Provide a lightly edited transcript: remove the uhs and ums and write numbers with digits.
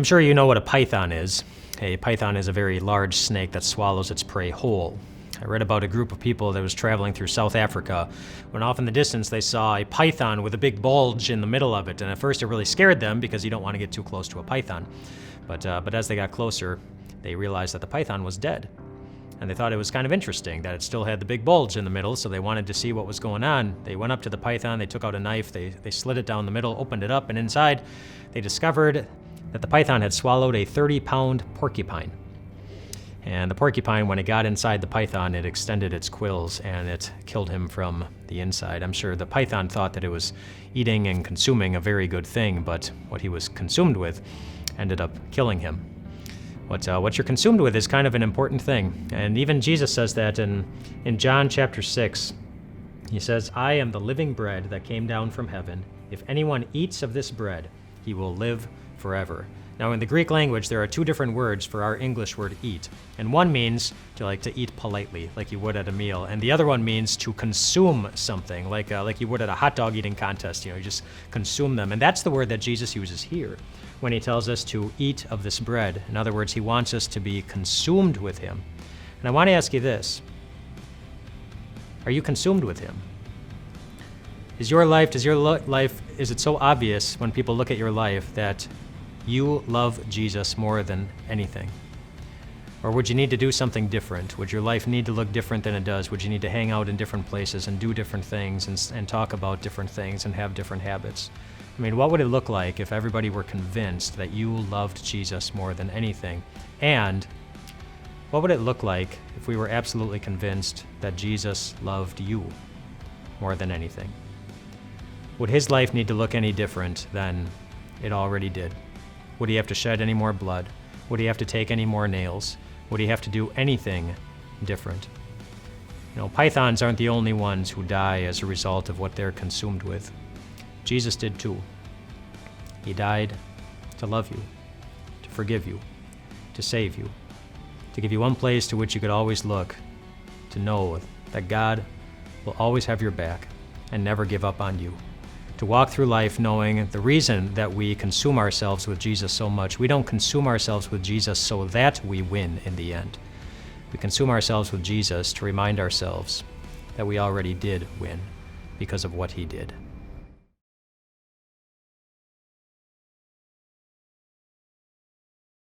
I'm sure you know what a python is. A python is a very large snake that swallows its prey whole. I read about a group of people that was traveling through South Africa when off in the distance they saw a python with a big bulge in the middle of it, and at first it really scared them because you don't want to get too close to a python. But as they got closer, they realized that the python was dead. And they thought it was kind of interesting that it still had the big bulge in the middle, so they wanted to see what was going on. They went up to the python, they took out a knife, they slid it down the middle, opened it up, and inside they discovered that the python had swallowed a 30-pound porcupine. And the porcupine, when it got inside the python, it extended its quills and it killed him from the inside. I'm sure the python thought that it was eating and consuming a very good thing, but what he was consumed with ended up killing him. What you're consumed with is kind of an important thing. And even Jesus says that in John chapter 6. He says, "I am the living bread that came down from heaven. If anyone eats of this bread, he will live forever." Now, in the Greek language, there are two different words for our English word eat. And one means to eat politely, like you would at a meal. And the other one means to consume something, like you would at a hot dog eating contest. You just consume them. And that's the word that Jesus uses here when he tells us to eat of this bread. In other words, he wants us to be consumed with him. And I want to ask you this. Are you consumed with him? Is it so obvious when people look at your life that you love Jesus more than anything? Or would you need to do something different? Would your life need to look different than it does? Would you need to hang out in different places and do different things and talk about different things and have different habits? I mean, what would it look like if everybody were convinced that you loved Jesus more than anything? And what would it look like if we were absolutely convinced that Jesus loved you more than anything? Would his life need to look any different than it already did? Would he have to shed any more blood? Would he have to take any more nails? Would he have to do anything different? Pythons aren't the only ones who die as a result of what they're consumed with. Jesus did too. He died to love you, to forgive you, to save you, to give you one place to which you could always look, to know that God will always have your back and never give up on you. To walk through life knowing the reason that we consume ourselves with Jesus so much, we don't consume ourselves with Jesus so that we win in the end. We consume ourselves with Jesus to remind ourselves that we already did win because of what he did.